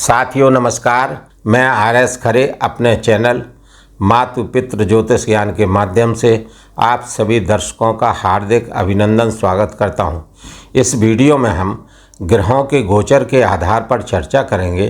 साथियों नमस्कार। मैं RS खरे अपने चैनल मातु पितृ ज्योतिष ज्ञान के माध्यम से आप सभी दर्शकों का हार्दिक अभिनंदन स्वागत करता हूं। इस वीडियो में हम ग्रहों के गोचर के आधार पर चर्चा करेंगे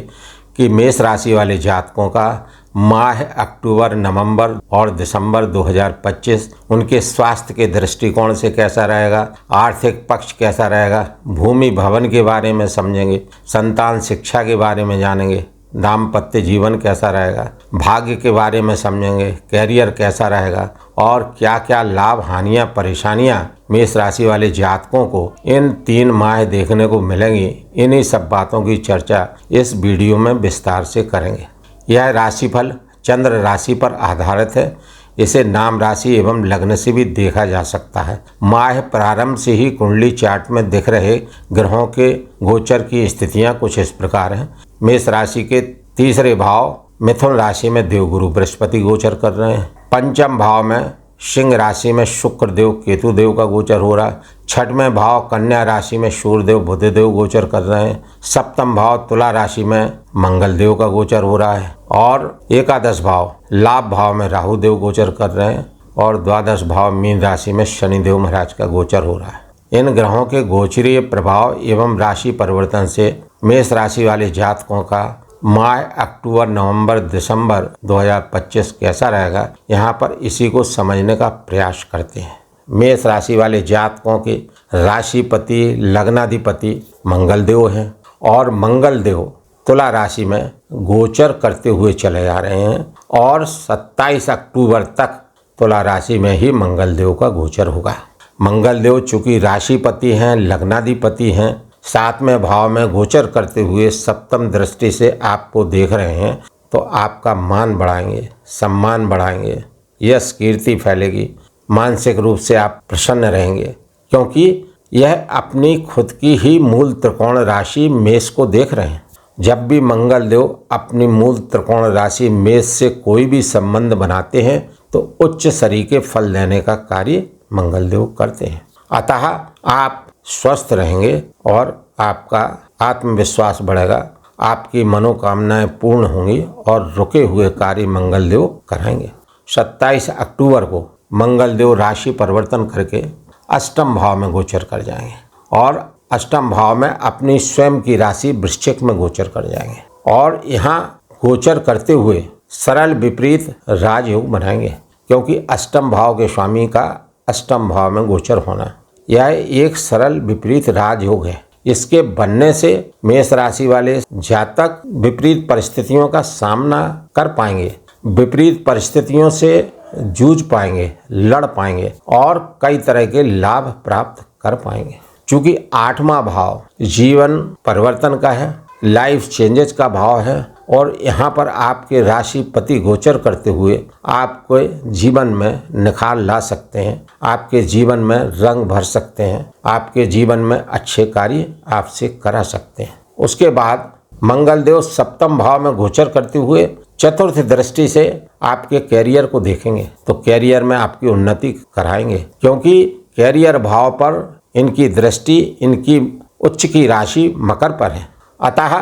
कि मेष राशि वाले जातकों का माह अक्टूबर, नवंबर और दिसंबर 2025 उनके स्वास्थ्य के दृष्टिकोण से कैसा रहेगा, आर्थिक पक्ष कैसा रहेगा, भूमि भवन के बारे में समझेंगे, संतान शिक्षा के बारे में जानेंगे, दाम्पत्य जीवन कैसा रहेगा, भाग्य के बारे में समझेंगे, कैरियर कैसा रहेगा और क्या क्या लाभ, हानियां, परेशानियां मेष राशि वाले जातकों को इन 3 माह देखने को मिलेंगी। इन्हीं सब बातों की चर्चा इस वीडियो में विस्तार से करेंगे। यह राशिफल चंद्र राशि पर आधारित है। इसे नाम राशि एवं लग्न से भी देखा जा सकता है। माह प्रारंभ से ही कुंडली चार्ट में दिख रहे ग्रहों के गोचर की स्थितियां कुछ इस प्रकार हैं। मेष राशि के तीसरे भाव मिथुन राशि में देवगुरु बृहस्पति गोचर कर रहे हैं। पंचम भाव में सिंह राशि में शुक्र देव केतु देव का गोचर हो रहा है। छठवें भाव कन्या राशि में सूर्य देव बुध देव गोचर कर रहे हैं। सप्तम भाव तुला राशि में मंगल देव का गोचर हो रहा है और एकादश भाव लाभ भाव में राहु देव गोचर कर रहे हैं और द्वादश भाव मीन राशि में शनि देव महाराज का गोचर हो रहा है। इन ग्रहों के गोचरीय प्रभाव एवं राशि परिवर्तन से मेष राशि वाले जातकों का माह अक्टूबर, नवंबर, दिसंबर 2025 कैसा रहेगा, यहाँ पर इसी को समझने का प्रयास करते हैं। मेष राशि वाले जातकों के राशिपति लग्नाधिपति मंगल देव हैं और मंगल देव तुला राशि में गोचर करते हुए चले आ रहे हैं और 27 अक्टूबर तक तुला राशि में ही मंगल देव का गोचर होगा। मंगल देव चूंकि राशिपति हैं, लग्नाधिपति हैं, 7वें भाव में गोचर करते हुए सप्तम दृष्टि से आपको देख रहे हैं, तो आपका मान बढ़ाएंगे, सम्मान बढ़ाएंगे, यश कीर्ति फैलेगी, मानसिक रूप से आप प्रसन्न रहेंगे, क्योंकि यह अपनी खुद की ही मूल त्रिकोण राशि मेष को देख रहे हैं। जब भी मंगल देव अपनी मूल त्रिकोण राशि मेष से कोई भी संबंध बनाते हैं तो उच्च सरीखे फल देने का कार्य मंगल देव करते हैं। अतः आप स्वस्थ रहेंगे और आपका आत्मविश्वास बढ़ेगा, आपकी मनोकामनाएं पूर्ण होंगी और रुके हुए कार्य मंगल देव कराएंगे। 27 अक्टूबर को मंगल देव राशि परिवर्तन करके अष्टम भाव में गोचर कर जाएंगे और अष्टम भाव में अपनी स्वयं की राशि वृश्चिक में गोचर कर जाएंगे और यहाँ गोचर करते हुए सरल विपरीत राजयोग बनाएंगे, क्योंकि अष्टम भाव के स्वामी का अष्टम भाव में गोचर होना यह एक सरल विपरीत राजयोग है। इसके बनने से मेष राशि वाले जातक विपरीत परिस्थितियों का सामना कर पाएंगे, विपरीत परिस्थितियों से जूझ पाएंगे, लड़ पाएंगे और कई तरह के लाभ प्राप्त कर पाएंगे। चूंकि 8वां भाव जीवन परिवर्तन का है, लाइफ चेंजेस का भाव है और यहाँ पर आपके राशिपति गोचर करते हुए आपको जीवन में निखार ला सकते हैं, आपके जीवन में रंग भर सकते हैं, आपके जीवन में अच्छे कार्य आपसे करा सकते हैं। उसके बाद मंगल देव सप्तम भाव में गोचर करते हुए चतुर्थ दृष्टि से आपके कैरियर को देखेंगे, तो कैरियर में आपकी उन्नति कराएंगे, क्योंकि कैरियर भाव पर इनकी दृष्टि, इनकी उच्च की राशि मकर पर है। अतः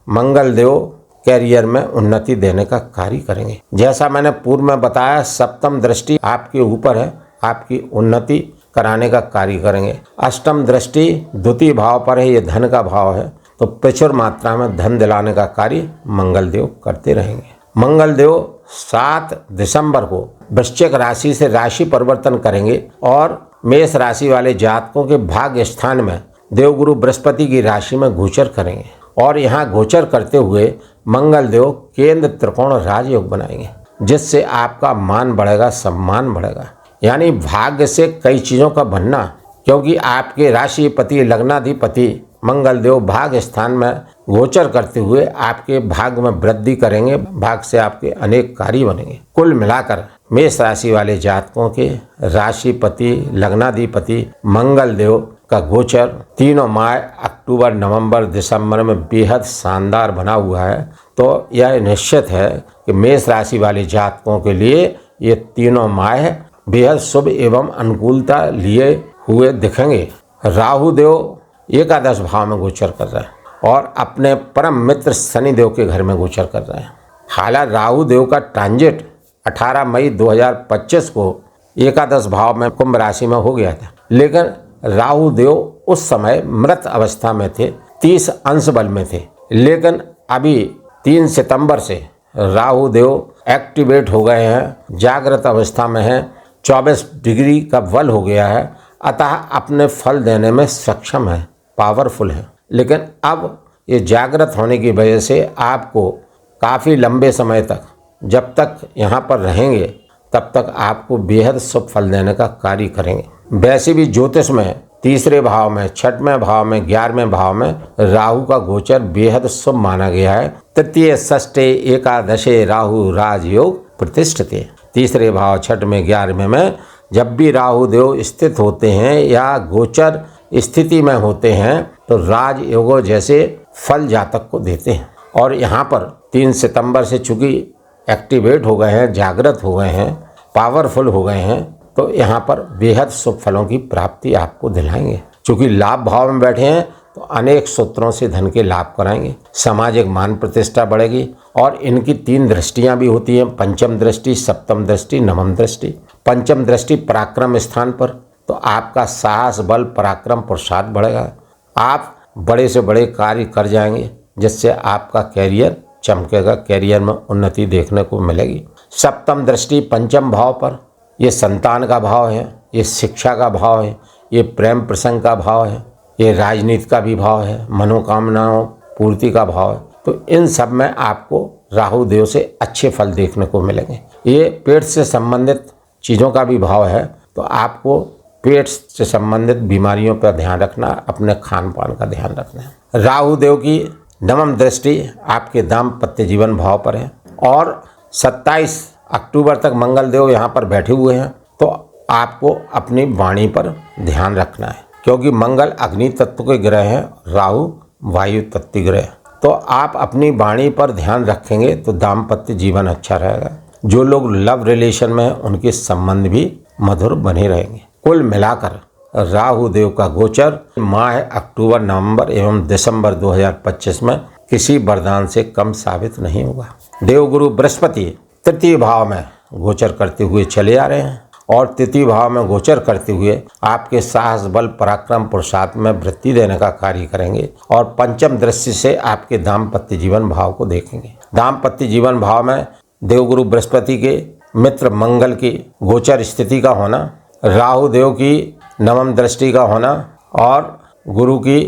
मंगल देव कैरियर में उन्नति देने का कार्य करेंगे। जैसा मैंने पूर्व में बताया, सप्तम दृष्टि आपके ऊपर है, आपकी उन्नति कराने का कार्य करेंगे। अष्टम दृष्टि द्वितीय भाव पर है, ये धन का भाव है, तो प्रचुर मात्रा में धन दिलाने का कार्य मंगल देव करते रहेंगे। मंगल देव 7 दिसंबर को वृश्चिक राशि से राशि परिवर्तन करेंगे और मेष राशि वाले जातकों के भाग्य स्थान में देवगुरु बृहस्पति की राशि में गोचर करेंगे और यहाँ गोचर करते हुए मंगल देव केंद्र त्रिकोण राजयोग बनाएंगे, जिससे आपका मान बढ़ेगा, सम्मान बढ़ेगा। यानी भाग्य से कई चीज़ों का बनना, क्योंकि आपके राशिपति लग्नाधिपति मंगल देव भाग्य स्थान में गोचर करते हुए आपके भाग्य में वृद्धि करेंगे, भाग्य से आपके अनेक कार्य बनेंगे। कुल मिलाकर मेष राशि वाले जातकों के राशिपति लग्नाधिपति मंगल देव का गोचर तीनों माह अक्टूबर, नवंबर, दिसंबर में बेहद शानदार बना हुआ है। तो यह निश्चित है कि मेष राशि वाले जातकों के लिए ये तीनों माह बेहद शुभ एवं अनुकूलता लिए हुए दिखेंगे। राहु देव एकादश भाव में गोचर कर रहा है और अपने परम मित्र शनि देव के घर में गोचर कर रहे हैं। हालांकि राहु देव का ट्रांजिट 18 मई 2025 को एकादश भाव में कुंभ राशि में हो गया था, लेकिन राहु देव उस समय मृत अवस्था में थे, 30 अंश बल में थे। लेकिन अभी 3 सितंबर से राहु देव एक्टिवेट हो गए हैं, जागृत अवस्था में हैं, 24 डिग्री का बल हो गया है, अतः अपने फल देने में सक्षम है, पावरफुल है। लेकिन अब ये जागृत होने की वजह से आपको काफ़ी लंबे समय तक, जब तक यहाँ पर रहेंगे तब तक आपको बेहद शुभ फल देने का कार्य करेंगे। वैसे भी ज्योतिष में तीसरे भाव में, छठवें भाव में, 11वें भाव में राहु का गोचर बेहद शुभ माना गया है। तृतीय षष्ठे एकादशे राहु राजयोग प्रतिष्ठिते। तीसरे भाव, छठवें, 11वें में जब भी राहु देव स्थित होते हैं या गोचर स्थिति में होते हैं तो राजयोगों जैसे फल जातक को देते हैं। और यहाँ पर 3 सितंबर से चूँकि एक्टिवेट हो गए हैं, जागृत हो गए हैं, पावरफुल हो गए हैं, तो यहाँ पर बेहद शुभ फलों की प्राप्ति आपको दिलाएंगे। चूँकि लाभ भाव में बैठे हैं तो अनेक सूत्रों से धन के लाभ कराएंगे, सामाजिक मान प्रतिष्ठा बढ़ेगी। और इनकी 3 दृष्टियाँ भी होती हैं, पंचम दृष्टि, सप्तम दृष्टि, नवम दृष्टि। पंचम दृष्टि पराक्रम स्थान पर, तो आपका साहस, बल, पराक्रम, पुरुषार्थ बढ़ेगा। आप बड़े से बड़े कार्य कर जाएंगे, जिससे आपका कैरियर चमकेगा, कैरियर में उन्नति देखने को मिलेगी। सप्तम दृष्टि पंचम भाव पर, ये संतान का भाव है, ये शिक्षा का भाव है, ये प्रेम प्रसंग का भाव है, ये राजनीति का भी भाव है, मनोकामनाओं पूर्ति का भाव है। तो इन सब में आपको राहु देव से अच्छे फल देखने को मिलेंगे। ये पेट से संबंधित चीज़ों का भी भाव है, तो आपको पेट से संबंधित बीमारियों पर ध्यान रखना, अपने खान पान का ध्यान रखना है। राहु देव की नवम दृष्टि आपके दाम्पत्य जीवन भाव पर है और 27 अक्टूबर तक मंगल देव यहाँ पर बैठे हुए हैं। तो आपको अपनी वाणी पर ध्यान रखना है, क्योंकि मंगल अग्नि तत्व के ग्रह हैं, राहु वायु तत्व ग्रह। तो आप अपनी वाणी पर ध्यान रखेंगे तो दाम्पत्य जीवन अच्छा रहेगा। जो लोग लव रिलेशन में हैं उनके संबंध भी मधुर बने रहेंगे। कुल मिलाकर राहु देव का गोचर माह अक्टूबर, नवंबर एवं दिसंबर 2025 में किसी वरदान से कम साबित नहीं होगा। देवगुरु बृहस्पति तृतीय भाव में गोचर करते हुए चले आ रहे हैं और तृतीय भाव में गोचर करते हुए आपके साहस, बल, पराक्रम, पुरुषार्थ में वृद्धि देने का कार्य करेंगे और पंचम दृष्टि से आपके दाम्पत्य जीवन भाव को देखेंगे। दाम्पत्य जीवन भाव में देवगुरु बृहस्पति के मित्र मंगल की गोचर स्थिति का होना, राहु देव की नवम दृष्टि का होना और गुरु की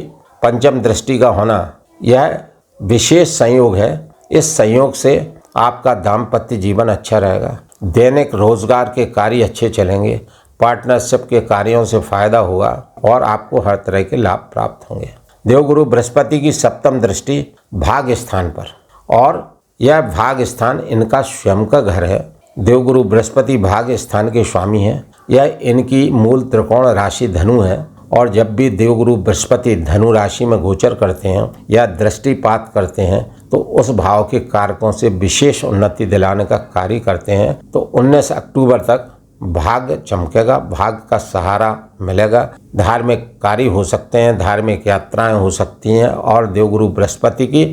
पंचम दृष्टि का होना, यह विशेष संयोग है। इस संयोग से आपका दाम्पत्य जीवन अच्छा रहेगा, दैनिक रोजगार के कार्य अच्छे चलेंगे, पार्टनरशिप के कार्यों से फायदा होगा और आपको हर तरह के लाभ प्राप्त होंगे। देवगुरु बृहस्पति की सप्तम दृष्टि भाग्य स्थान पर, और यह भाग्य स्थान इनका स्वयं का घर है। देवगुरु बृहस्पति भाग्य स्थान के स्वामी हैं। यह इनकी मूल त्रिकोण राशि धनु है और जब भी देवगुरु बृहस्पति धनु राशि में गोचर करते हैं या दृष्टिपात करते हैं तो उस भाव के कारकों से विशेष उन्नति दिलाने का कार्य करते हैं। तो 19 अक्टूबर तक भाग्य चमकेगा, भाग्य का सहारा मिलेगा, धार्मिक कार्य हो सकते हैं, धार्मिक यात्राएं हो सकती हैं और देवगुरु बृहस्पति की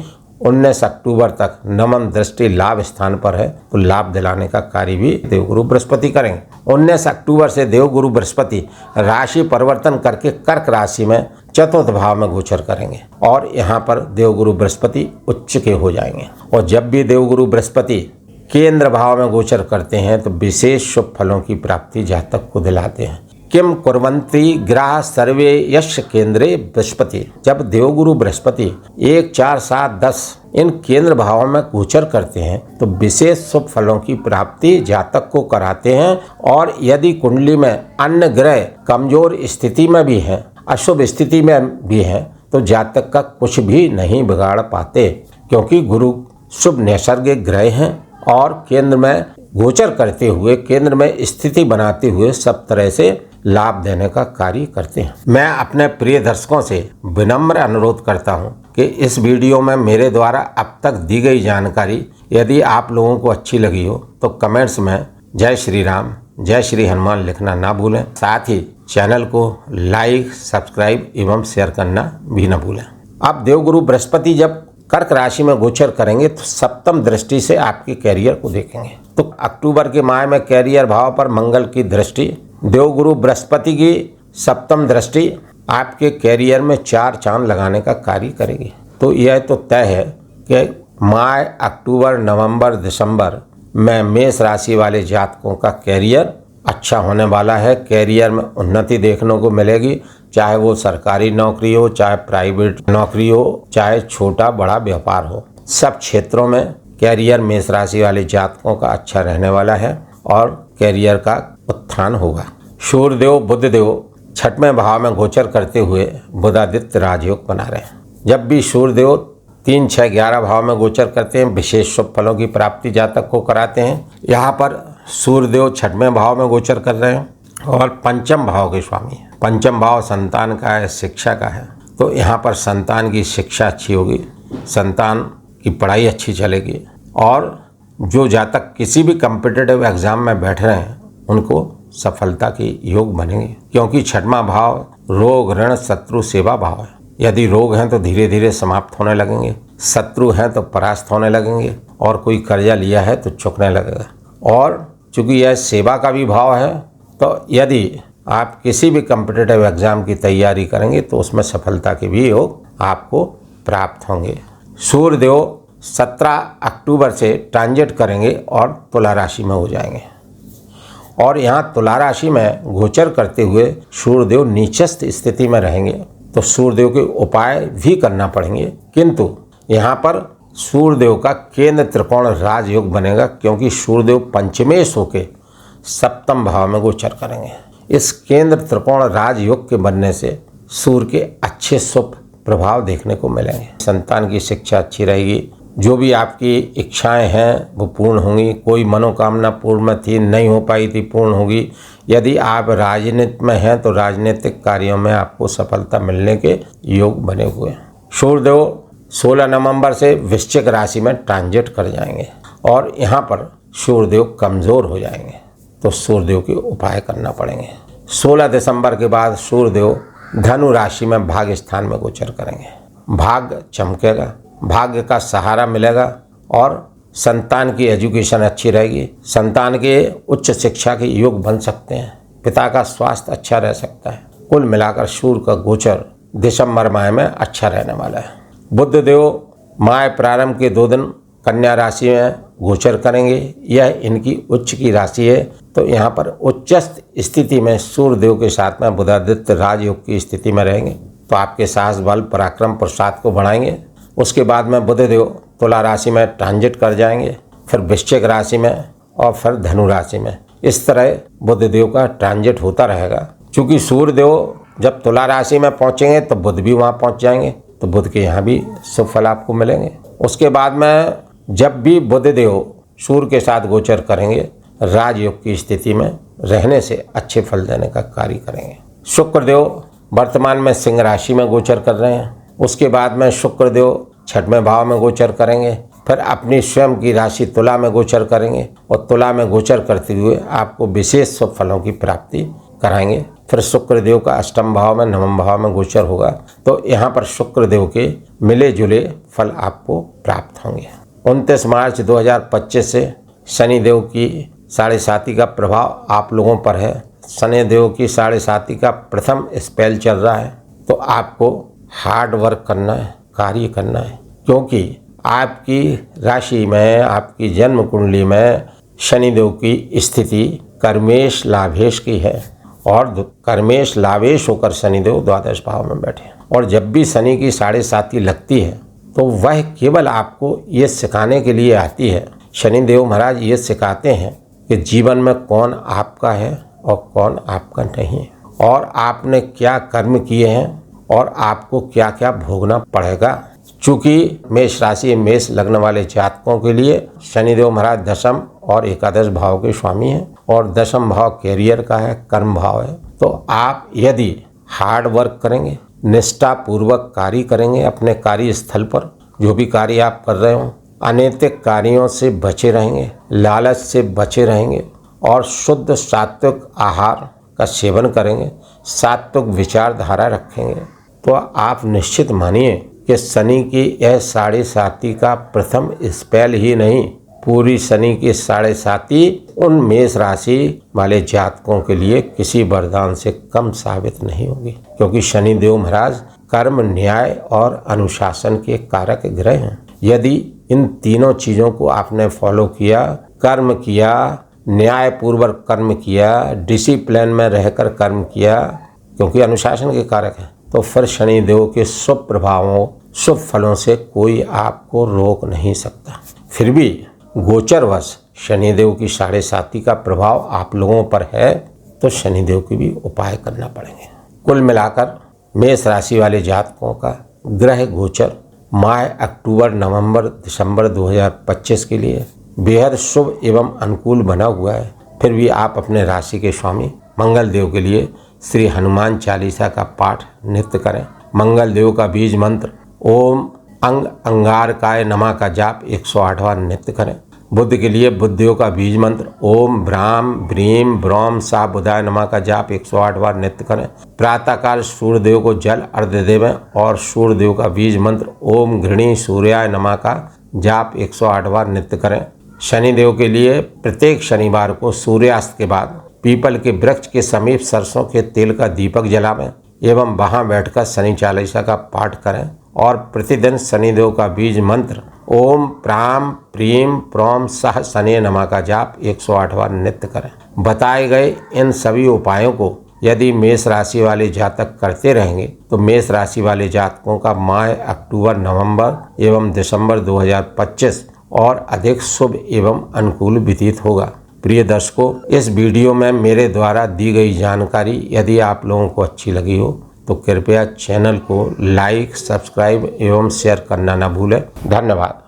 19 अक्टूबर तक नवम दृष्टि लाभ स्थान पर है, तो लाभ दिलाने का कार्य भी देवगुरु बृहस्पति करेंगे। 19 अक्टूबर से देवगुरु बृहस्पति राशि परिवर्तन करके कर्क राशि में चतुर्थ भाव में गोचर करेंगे और यहाँ पर देवगुरु बृहस्पति उच्च के हो जाएंगे। और जब भी देवगुरु बृहस्पति केंद्र भाव में गोचर करते हैं तो विशेष शुभ फलों की प्राप्ति जातक को दिलाते हैं। किम कुर्वन्ति ग्रह सर्वे यश केंद्रे बृहस्पति। जब देवगुरु बृहस्पति 1, 4, 7, 10 इन केंद्र भावों में गोचर करते हैं तो विशेष शुभ फलों की प्राप्ति जातक को कराते हैं। और यदि कुंडली में अन्य ग्रह कमजोर स्थिति में भी हैं, अशुभ स्थिति में भी हैं, तो जातक का कुछ भी नहीं बिगाड़ पाते, क्योंकि गुरु शुभ नैसर्गिक ग्रह हैं और केंद्र में गोचर करते हुए, केंद्र में स्थिति बनाते हुए सब तरह से लाभ देने का कार्य करते हैं। मैं अपने प्रिय दर्शकों से विनम्र अनुरोध करता हूं कि इस वीडियो में मेरे द्वारा अब तक दी गई जानकारी यदि आप लोगों को अच्छी लगी हो तो कमेंट्स में जय श्री राम, जय श्री हनुमान लिखना ना भूलें। साथ ही चैनल को लाइक, सब्सक्राइब एवं शेयर करना भी न भूलें। अब देवगुरु बृहस्पति जब कर्क राशि में गोचर करेंगे तो सप्तम दृष्टि से आपके कैरियर को देखेंगे। तो अक्टूबर के माह में कैरियर भाव पर मंगल की दृष्टि, देवगुरु बृहस्पति की सप्तम दृष्टि आपके कैरियर में 4 चांद लगाने का कार्य करेगी। तो यह तो तय है कि माह, अक्टूबर, नवंबर, दिसंबर में मेष राशि वाले जातकों का कैरियर अच्छा होने वाला है। कैरियर में उन्नति देखने को मिलेगी, चाहे वो सरकारी नौकरी हो, चाहे प्राइवेट नौकरी हो, चाहे छोटा बड़ा व्यापार हो, सब क्षेत्रों में कैरियर मेष राशि वाले जातकों का अच्छा रहने वाला है और कैरियर का उत्थान होगा। सूर्यदेव बुधदेव छठवें भाव में गोचर करते हुए बुधादित्य राजयोग बना रहे हैं। जब भी सूर्यदेव 3, 6, 11 भाव में गोचर करते हैं विशेष शुभ फलों की प्राप्ति जातक को कराते हैं। यहाँ पर सूर्यदेव छठवें भाव में गोचर कर रहे हैं और पंचम भाव के स्वामी हैं। पंचम भाव संतान का है, शिक्षा का है। तो यहाँ पर संतान की शिक्षा अच्छी होगी, संतान की पढ़ाई अच्छी चलेगी और जो जातक किसी भी कॉम्पिटिटिव एग्जाम में बैठ रहे हैं उनको सफलता के योग बनेंगे, क्योंकि छठवां भाव रोग, ऋण, शत्रु, सेवा भाव है। यदि रोग हैं तो धीरे धीरे समाप्त होने लगेंगे, शत्रु हैं तो परास्त होने लगेंगे और कोई कर्जा लिया है तो चुकने लगेगा। और चूंकि यह सेवा का भी भाव है तो यदि आप किसी भी कॉम्पिटिटिव एग्जाम की तैयारी करेंगे तो उसमें सफलता के भी योग आपको प्राप्त होंगे। सूर्यदेव 17 अक्टूबर से ट्रांजिट करेंगे और तुला राशि में हो जाएंगे और यहाँ तुला राशि में गोचर करते हुए सूर्यदेव नीचस्थ स्थिति में रहेंगे तो सूर्यदेव के उपाय भी करना पड़ेंगे, किंतु यहाँ पर सूर्यदेव का केंद्र त्रिकोण राजयोग बनेगा, क्योंकि सूर्यदेव पंचमेश होके सप्तम भाव में गोचर करेंगे। इस केंद्र त्रिकोण राजयोग के बनने से सूर्य के अच्छे शुभ प्रभाव देखने को मिलेंगे। संतान की शिक्षा अच्छी रहेगी, जो भी आपकी इच्छाएं हैं वो पूर्ण होंगी। कोई मनोकामना पूर्ण में थी, नहीं हो पाई थी, पूर्ण होगी। यदि आप राजनीति में हैं तो राजनीतिक कार्यों में आपको सफलता मिलने के योग बने हुए हैं। सूर्यदेव 16 नवंबर से वृश्चिक राशि में ट्रांजिट कर जाएंगे और यहाँ पर सूर्यदेव कमज़ोर हो जाएंगे तो सूर्यदेव के उपाय करना पड़ेंगे। 16 दिसंबर के बाद सूर्यदेव धनु राशि में भाग्य स्थान में गोचर करेंगे। भाग्य चमकेगा, भाग्य का सहारा मिलेगा और संतान की एजुकेशन अच्छी रहेगी। संतान के उच्च शिक्षा के योग बन सकते हैं। पिता का स्वास्थ्य अच्छा रह सकता है। कुल मिलाकर सूर्य का गोचर दिसंबर माह में अच्छा रहने वाला है। बुधदेव माह प्रारंभ के 2 दिन कन्या राशि में गोचर करेंगे। यह इनकी उच्च की राशि है तो यहाँ पर उच्चस्थ स्थिति में सूर्यदेव के साथ में बुधादित्य राजयोग की स्थिति में रहेंगे तो आपके साहस, बल, पराक्रम, पुरुषार्थ को बढ़ाएंगे। उसके बाद में बुधदेव तुला राशि में ट्रांजिट कर जाएंगे, फिर वृश्चिक राशि में और फिर धनु राशि में। इस तरह बुधदेव का ट्रांजिट होता रहेगा। चूँकि सूर्यदेव जब तुला राशि में पहुँचेंगे तो बुध भी वहाँ पहुँच जाएंगे तो बुध के यहाँ भी शुभ फल आपको मिलेंगे। उसके बाद में जब भी बुधदेव सूर्य के साथ गोचर करेंगे राजयोग की स्थिति में रहने से अच्छे फल देने का कार्य करेंगे। शुक्रदेव वर्तमान में सिंह राशि में गोचर कर रहे हैं। उसके बाद में शुक्रदेव 6वें भाव में गोचर करेंगे, फिर अपनी स्वयं की राशि तुला में गोचर करेंगे और तुला में गोचर करते हुए आपको विशेष शुभ फलों की प्राप्ति कराएंगे। फिर शुक्रदेव का 8वें भाव में 9वें भाव में गोचर होगा तो यहाँ पर शुक्रदेव के मिले जुले फल आपको प्राप्त होंगे। 29 मार्च 2025 से शनिदेव की 7.5 का प्रभाव आप लोगों पर है। शनिदेव की 7.5 का प्रथम स्पेल चल रहा है तो आपको हार्ड वर्क करना है, कार्य करना है, क्योंकि आपकी राशि में, आपकी जन्म कुंडली में शनिदेव की स्थिति कर्मेश लाभेश की है और कर्मेश लाभेश होकर शनिदेव द्वादश भाव में बैठे। और जब भी शनि की 7.5 लगती है तो वह केवल आपको ये सिखाने के लिए आती है। शनिदेव महाराज ये सिखाते हैं कि जीवन में कौन आपका है और कौन आपका नहीं है, और आपने क्या कर्म किए हैं और आपको क्या क्या भोगना पड़ेगा। चूँकि मेष राशि, मेष लग्न वाले जातकों के लिए शनिदेव महाराज 10म और 11 भाव के स्वामी हैं और 10म भाव कैरियर का है, कर्म भाव है। तो आप यदि हार्ड वर्क करेंगे, निष्ठापूर्वक कार्य करेंगे, अपने कार्यस्थल पर जो भी कार्य आप कर रहे हो, अनैतिक कार्यों से बचे रहेंगे, लालच से बचे रहेंगे और शुद्ध सात्विक आहार का सेवन करेंगे, सात्विक विचारधारा रखेंगे तो आप निश्चित मानिए कि शनि की यह साढ़े साती का प्रथम स्पेल ही नहीं, पूरी शनि की साढ़े साती उन मेष राशि वाले जातकों के लिए किसी वरदान से कम साबित नहीं होगी, क्योंकि शनि देव महाराज कर्म, न्याय और अनुशासन के कारक ग्रह हैं। यदि इन तीनों चीजों को आपने फॉलो किया, कर्म किया, न्याय पूर्वक कर्म किया, डिसिप्लिन में रहकर कर्म किया, क्योंकि अनुशासन के कारक हैं, तो फिर शनि देव के शुभ प्रभावों, शुभ फलों से कोई आपको रोक नहीं सकता। फिर भी गोचरवश शनिदेव की साढ़े साती का प्रभाव आप लोगों पर है, तो शनिदेव की भी उपाय करना पड़ेंगे। कुल मिलाकर मेष राशि वाले जातकों का ग्रह गोचर माह अक्टूबर, नवंबर, दिसंबर 2025 के लिए बेहद शुभ एवं अनुकूल बना हुआ है। फिर भी आप अपने राशि के स्वामी मंगल देव के लिए श्री हनुमान चालीसा का पाठ नित्य करें। मंगल देव का बीज मंत्र ओम अंगारकाय नमः का जाप 108 बार नित्य करें। बुध के लिए बुद्धदेव का बीज मंत्र ओम ब्राह्म ब्रीम ब्रह्म सा बुधाय नमः का जाप 108 बार नित्य करें। प्रातःकाल सूर्यदेव को जल अर्घ्य देवें और सूर्यदेव का बीज मंत्र ओम घृणी सूर्याय नमः का जाप 108 बार नित्य करें। शनिदेव के लिए प्रत्येक शनिवार को सूर्यास्त के बाद पीपल के वृक्ष के समीप सरसों के तेल का दीपक जलावें एवं वहां बैठकर शनि चालीसा का पाठ करें और प्रतिदिन शनिदेव का बीज मंत्र ओम प्राम प्रीम प्रोम सह शनि नमः का जाप 108 बार नित्य करें। बताए गए इन सभी उपायों को यदि मेष राशि वाले जातक करते रहेंगे तो मेष राशि वाले जातकों का माह अक्टूबर, नवंबर एवं दिसंबर 2025 और अधिक शुभ एवं अनुकूल व्यतीत होगा। प्रिय दर्शकों, इस वीडियो में मेरे द्वारा दी गई जानकारी यदि आप लोगों को अच्छी लगी हो तो कृपया चैनल को लाइक, सब्सक्राइब एवं शेयर करना न भूलें। धन्यवाद।